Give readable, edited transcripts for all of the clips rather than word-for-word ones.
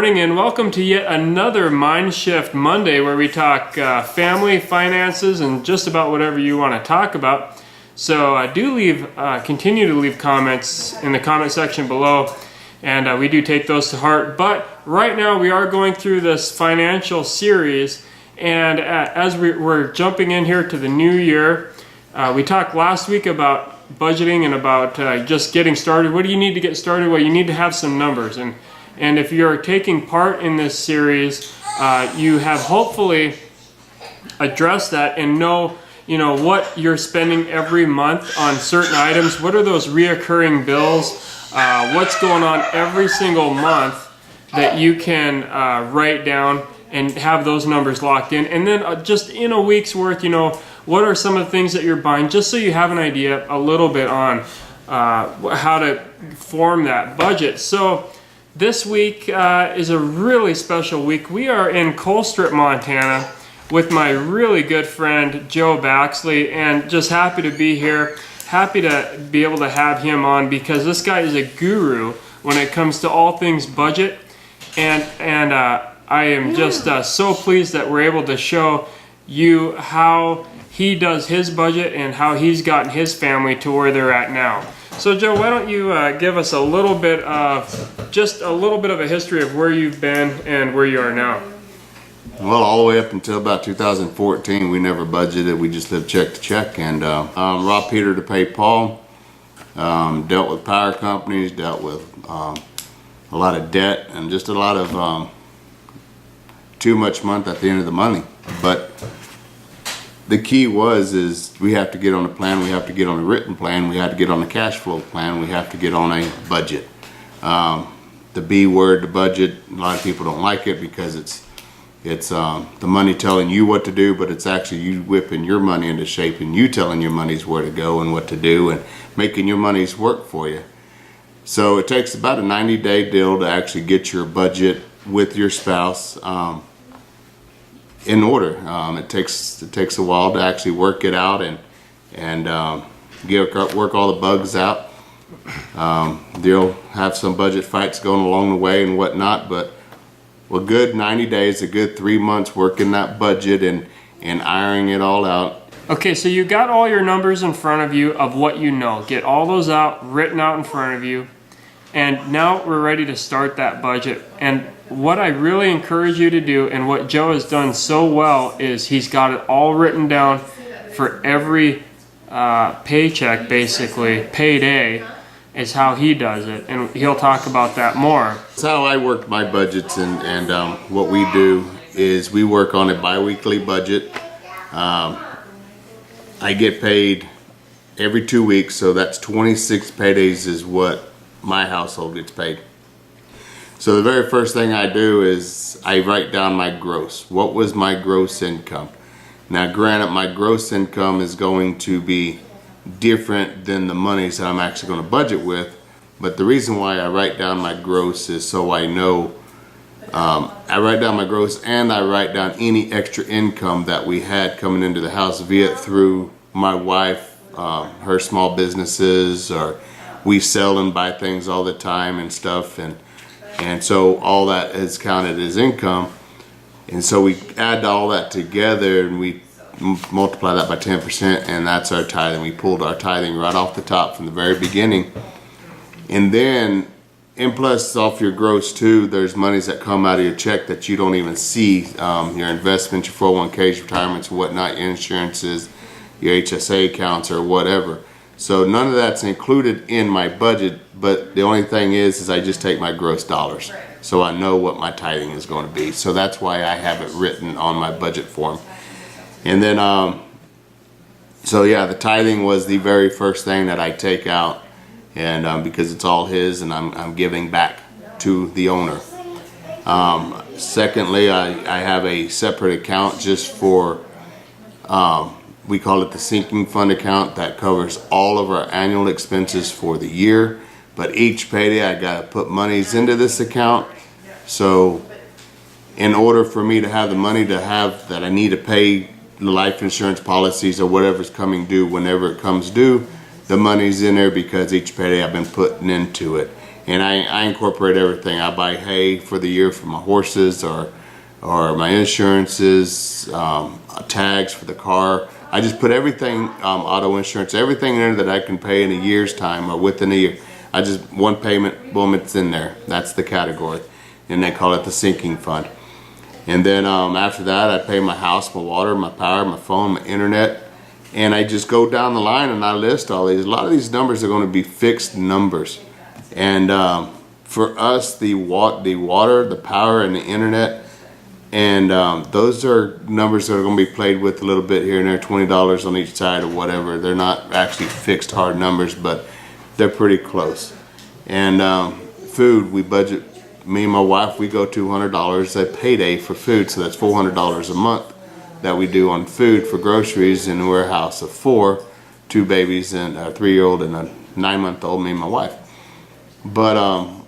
morning and welcome to yet another MindShift Monday where we talk family, finances, and just about whatever you want to talk about. So continue to leave comments in the comment section below, and we do take those to heart. But right now we are going through this financial series, and as we're jumping in here to the new year, we talked last week about budgeting and about just getting started. What do you need to get started? Well, you need to have some numbers, and if you're taking part in this series, you have hopefully addressed that and know what you're spending every month on certain items. What are those reoccurring bills? What's going on every single month that you can write down and have those numbers locked in. And then just in a week's worth, what are some of the things that you're buying, just so you have an idea a little bit on how to form that budget. So this week is a really special week. We are in Colstrip, Montana with my really good friend Joe Baxley, and just happy to be here. Happy to be able to have him on because this guy is a guru when it comes to all things budget, and I am just so pleased that we're able to show you how he does his budget and how he's gotten his family to where they're at now. So Joe, why don't you give us a little bit of a history of where you've been and where you are now. Well, all the way up until about 2014, we never budgeted. We just lived check to check, and robbed Peter to pay Paul. Dealt with power companies, dealt with a lot of debt, and just a lot of too much month at the end of the money. But the key is we have to get on a plan, we have to get on a written plan, we have to get on a cash flow plan, we have to get on a budget. The B word, the budget, a lot of people don't like it because it's the money telling you what to do, but it's actually you whipping your money into shape and you telling your monies where to go and what to do and making your monies work for you. So it takes about a 90-day deal to actually get your budget with your spouse in order. It takes a while to actually work it out and work all the bugs out. You'll have some budget fights going along the way and whatnot, but a good 90 days, a good 3 months working that budget and ironing it all out. Okay, so you got all your numbers in front of you of what you know. Get all those written out in front of you. And now we're ready to start that budget. And what I really encourage you to do, and what Joe has done so well, is he's got it all written down for every paycheck, basically, payday, is how he does it. And he'll talk about that more. That's how I work my budgets, and what we do is we work on a bi-weekly budget. I get paid every 2 weeks, so that's 26 paydays is what my household gets paid. So the very first thing I do is I write down my gross. What was my gross income? Now granted, my gross income is going to be different than the monies that I'm actually going to budget with, but the reason why I write down my gross is so I know. I write down my gross, and I write down any extra income that we had coming into the house, via through my wife, her small businesses, or we sell and buy things all the time and stuff, and so all that is counted as income. And so we add all that together and we multiply that by 10%, and that's our tithing. We pulled our tithing right off the top from the very beginning. And then, and plus off your gross too, there's monies that come out of your check that you don't even see. Your investments, your 401ks, retirements, whatnot, your insurances, your HSA accounts, or whatever. So none of that's included in my budget, but the only thing is I just take my gross dollars, so I know what my tithing is going to be. So that's why I have it written on my budget form. And then, so yeah, the tithing was the very first thing that I take out, and because it's all his, and I'm giving back to the owner. Secondly, I have a separate account just for, we call it the sinking fund account, that covers all of our annual expenses for the year. But each payday I gotta put monies into this account. So in order for me to have the money that I need to pay the life insurance policies or whatever's coming due, whenever it comes due, the money's in there because each payday I've been putting into it. And I incorporate everything. I buy hay for the year for my horses, or my insurances, tags for the car. I just put everything, auto insurance, everything in there that I can pay in a year's time or within a year. I just, one payment, boom, it's in there. That's the category. And they call it the sinking fund. And then after that, I pay my house, my water, my power, my phone, my internet. And I just go down the line and I list all these. A lot of these numbers are going to be fixed numbers. And for us, the water, the power, and the internet, and those are numbers that are going to be played with a little bit here and there, $20 on each side or whatever. They're not actually fixed hard numbers, but they're pretty close. And food, we budget, me and my wife, we go $200 a payday for food, so that's $400 a month that we do on food for groceries in a warehouse of 4, 2 babies and a 3-year-old and a 9-month-old, me and my wife. But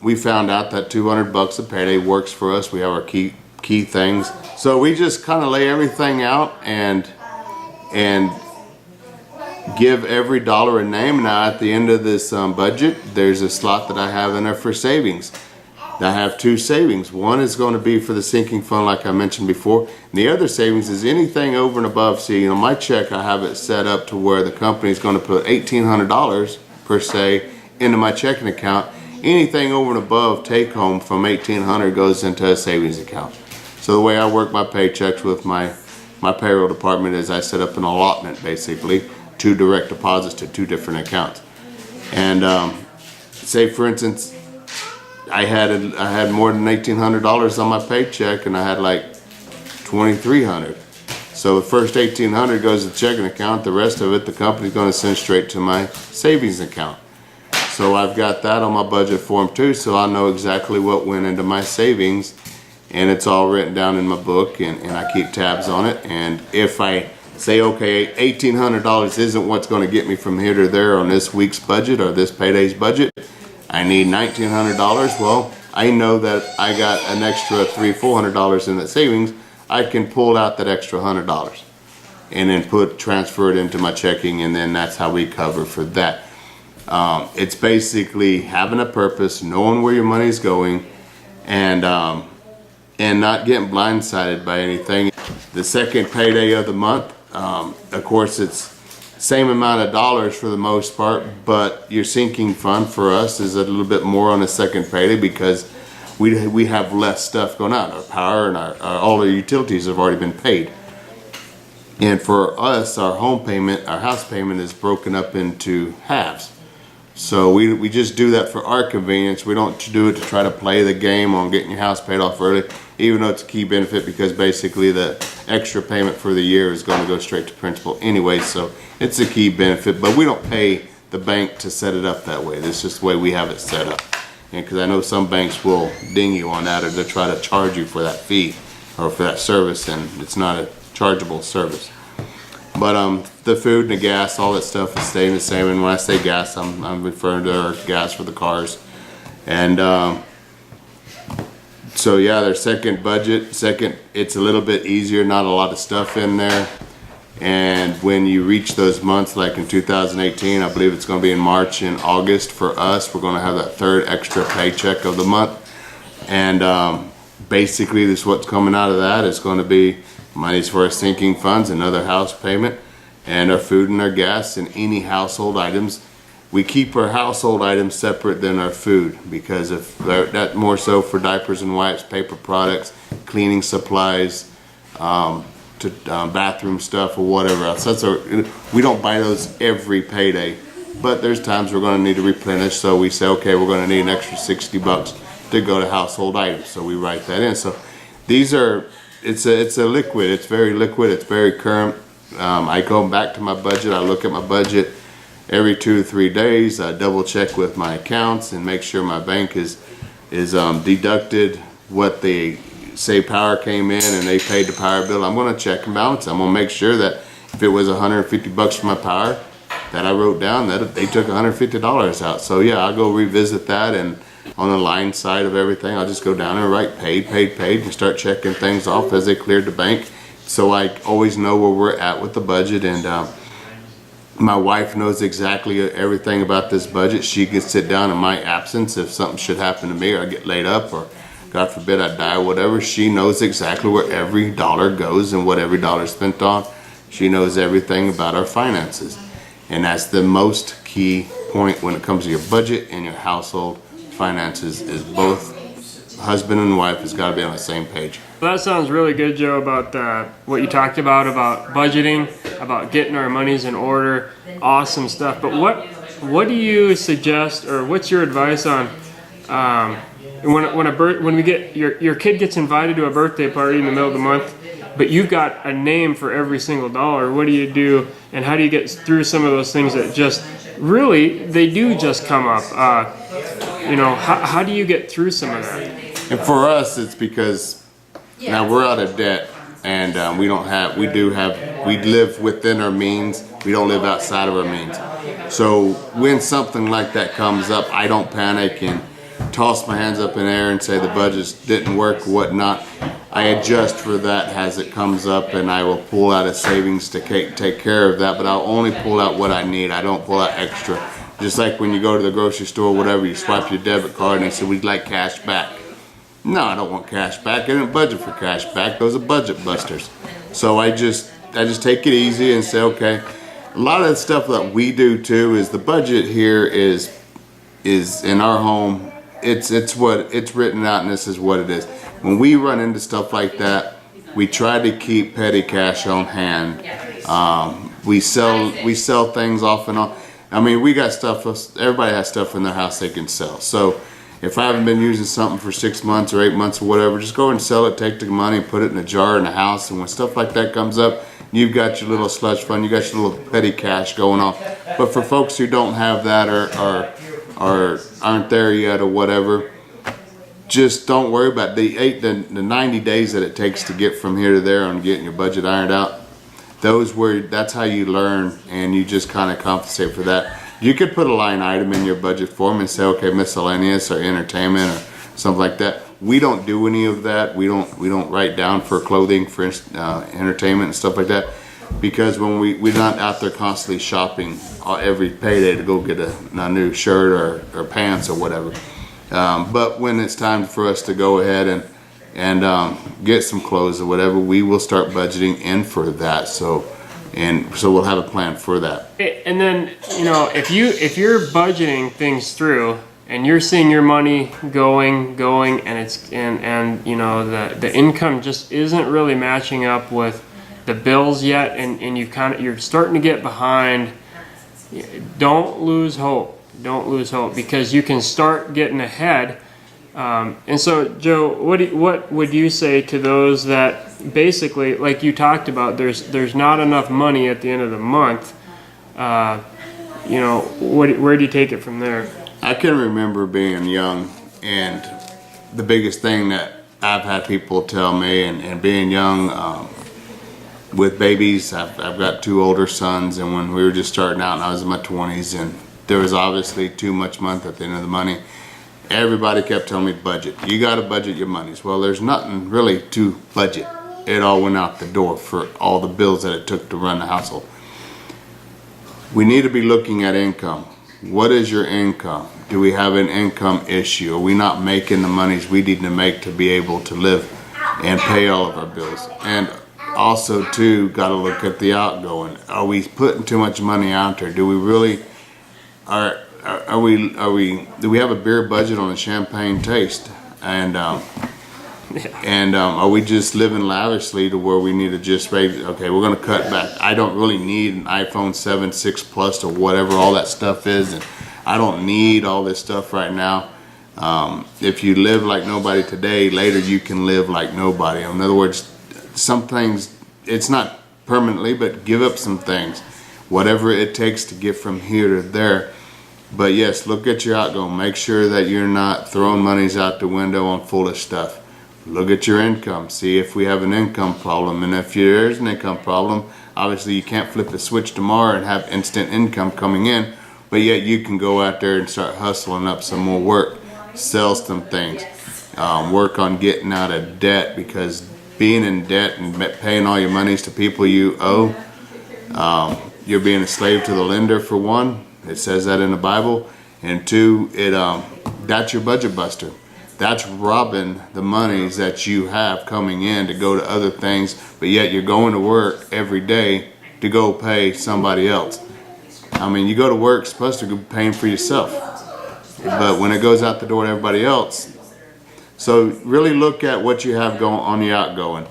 we found out that $200 a payday works for us. We have our key things, so we just kind of lay everything out and give every dollar a name. Now at the end of this budget, there's a slot that I have in there for savings. I have 2 savings. One is going to be for the sinking fund, like I mentioned before. And the other savings is anything over and above. See, you know, my check, I have it set up to where the company is going to put $1,800 per se into my checking account. Anything over and above take home from $1,800 goes into a savings account. So the way I work my paychecks with my payroll department is I set up an allotment, basically 2 direct deposits to 2 different accounts. And say for instance, I had more than $1,800 on my paycheck, and I had like $2,300. So the first $1,800 goes to the checking account. The rest of it, the company's going to send straight to my savings account. So I've got that on my budget form too, so I know exactly what went into my savings, and it's all written down in my book, and I keep tabs on it. And if I say, okay, $1,800 isn't what's going to get me from here to there on this week's budget or this payday's budget, I need $1,900. Well, I know that I got an extra $300-400 in that savings. I can pull out that extra $100 and then transfer it into my checking, and then that's how we cover for that. It's basically having a purpose, knowing where your money's going, and not getting blindsided by anything. The second payday of the month, of course, it's same amount of dollars for the most part, but your sinking fund for us is a little bit more on the second payday because we have less stuff going out. Our power and all our utilities have already been paid. And for us, our home payment, our house payment is broken up into halves. So we just do that for our convenience. We don't do it to try to play the game on getting your house paid off early, even though it's a key benefit because basically the extra payment for the year is going to go straight to principal anyway. So it's a key benefit, but we don't pay the bank to set it up that way. This is just the way we have it set up. And because I know some banks will ding you on that, or they'll try to charge you for that fee or for that service, and it's not a chargeable service. But the food and the gas, all that stuff is staying the same. And when I say gas, I'm referring to our gas for the cars. And so yeah, their second budget, it's a little bit easier, not a lot of stuff in there. And when you reach those months, like in 2018, I believe it's going to be in March and August for us, we're going to have that third extra paycheck of the month. And basically, this what's coming out of that is going to be money's for our sinking funds, another house payment, and our food and our gas and any household items. We keep our household items separate than our food because if that more so for diapers and wipes, paper products, cleaning supplies, to bathroom stuff or whatever else. We don't buy those every payday, but there's times we're going to need to replenish. So we say, okay, we're going to need an extra $60 to go to household items. So we write that in. So these are, it's a liquid. It's very liquid. It's very current. I go back to my budget. I look at my budget every 2 to 3 days. I double check with my accounts and make sure my bank is deducted what they say power came in and they paid the power bill. I'm going to check and balance. I'm going to make sure that if it was $150 for my power, that I wrote down that they took $150 out. So yeah, I'll go revisit that, and on the line side of everything, I'll just go down and write paid, and start checking things off as they cleared the bank. So I always know where we're at with the budget, and My wife knows exactly everything about this budget. She can sit down in my absence if something should happen to me, or I get laid up, or God forbid I die, whatever. She knows exactly where every dollar goes and what every dollar is spent on. She knows everything about our finances. And that's the most key point when it comes to your budget and your household finances, is both husband and wife has got to be on the same page. Well, that sounds really good, Joe, about what you talked about budgeting, about getting our monies in order. Awesome stuff. But what do you suggest, or what's your advice on when we get your kid gets invited to a birthday party in the middle of the month, but you've got a name for every single dollar? What do you do, and how do you get through some of those things that just really they do just come up? How do you get through some of that? And for us, it's because now we're out of debt, and we live within our means. We don't live outside of our means. So when something like that comes up, I don't panic and toss my hands up in the air and say the budget didn't work or whatnot. I adjust for that as it comes up, and I will pull out a savings to take care of that, but I'll only pull out what I need. I don't pull out extra. Just like when you go to the grocery store, whatever, you swipe your debit card and they say, we'd like cash back. No, I don't want cash back. I didn't budget for cash back. Those are budget busters. So I just take it easy and say, okay. A lot of the stuff that we do too is the budget here is in our home. It's written out, and this is what it is. When we run into stuff like that, we try to keep petty cash on hand. We sell things off and on. I mean, we got stuff. Everybody has stuff in their house they can sell. So if I haven't been using something for 6 months or 8 months or whatever, just go and sell it, take the money, put it in a jar in the house, and when stuff like that comes up, you've got your little slush fund, you got your little petty cash going on. But for folks who don't have that or aren't there yet or whatever, just don't worry about it. The 90 days that it takes to get from here to there on getting your budget ironed out. That's how you learn, and you just kind of compensate for that. You could put a line item in your budget form and say, okay, miscellaneous or entertainment or something like that. We don't do any of that. We don't write down for clothing, for entertainment and stuff like that, because when we're not out there constantly shopping every payday to go get a new shirt or pants or whatever. But when it's time for us to go ahead and get some clothes or whatever, we will start budgeting in for that. So we'll have a plan for that. And then, if you're budgeting things through and you're seeing your money going, and the income just isn't really matching up with the bills yet, and you're starting to get behind, don't lose hope. Don't lose hope, because you can start getting ahead. And so, Joe, what would you say to those that basically, like you talked about, there's not enough money at the end of the month? Where do you take it from there? I can remember being young, and the biggest thing that I've had people tell me, and being young with babies, I've got 2 older sons, and when we were just starting out and I was in my 20s, and there was obviously too much month at the end of the money, everybody kept telling me, budget. You got to budget your monies. Well, there's nothing really to budget. It all went out the door for all the bills that it took to run the household. We need to be looking at income. What is your income? Do we have an income issue? Are we not making the monies we need to make to be able to live and pay all of our bills? And also, too, got to look at the outgoing. Are we putting too much money out there? Do we really do we have a beer budget on a champagne taste? And are we just living lavishly to where we need to just raise, okay, we're going to cut back. I don't really need an iPhone 7, 6 Plus or whatever all that stuff is, and I don't need all this stuff right now. If you live like nobody today, later you can live like nobody. In other words, some things, it's not permanently, but give up some things, whatever it takes to get from here to there. But yes, look at your outgoing. Make sure that you're not throwing monies out the window on foolish stuff. Look at your income. See if we have an income problem. And if there is an income problem, obviously you can't flip the switch tomorrow and have instant income coming in. But yet you can go out there and start hustling up some more work. Sell some things. Work on getting out of debt, because being in debt and paying all your monies to people you owe, you're being a slave to the lender, for one. It says that in the Bible. And two, that's your budget buster. That's robbing the monies that you have coming in to go to other things, but yet you're going to work every day to go pay somebody else. I mean, you go to work supposed to be paying for yourself, but when it goes out the door to everybody else. So really look at what you have going on the outgoing.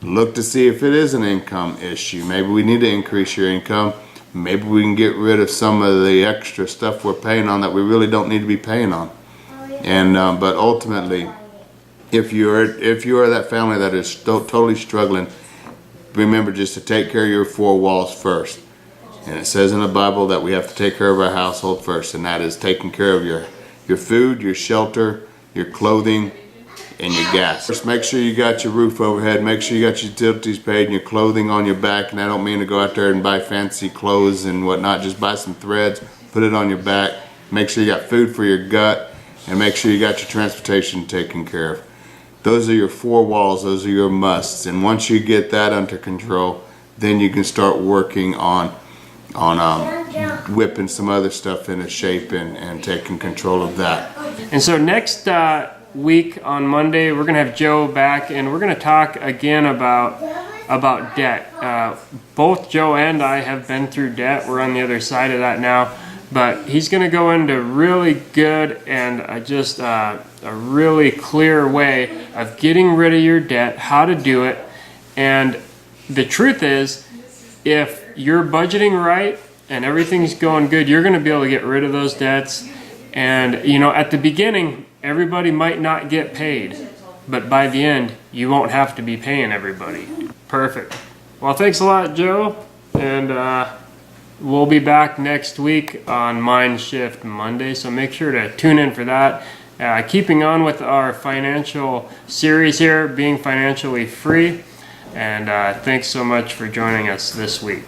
Look to see if it is an income issue. Maybe we need to increase your income. Maybe we can get rid of some of the extra stuff we're paying on that we really don't need to be paying on. And but ultimately, if you are that family that is totally struggling, remember just to take care of your four walls first. And it says in the Bible that we have to take care of our household first, and that is taking care of your food, your shelter, your clothing, and your gas. Just make sure you got your roof overhead, make sure you got your utilities paid and your clothing on your back. And I don't mean to go out there and buy fancy clothes and whatnot. Just buy some threads, put it on your back. Make sure you got food for your gut, and make sure you got your transportation taken care of. Those are your four walls, those are your musts. And once you get that under control, then you can start working on whipping some other stuff into shape and taking control of that. And so next week on Monday, we're going to have Joe back, and we're going to talk again about debt. Both Joe and I have been through debt. We're on the other side of that now, but he's going to go into really good and just a really clear way of getting rid of your debt, how to do it. And the truth is, if you're budgeting right and everything's going good, you're going to be able to get rid of those debts. And you know, at the beginning, everybody might not get paid, but by the end, you won't have to be paying everybody. Perfect. Well, thanks a lot, Joe, and we'll be back next week on MindShift Monday, so make sure to tune in for that. Keeping on with our financial series here, being financially free, and thanks so much for joining us this week.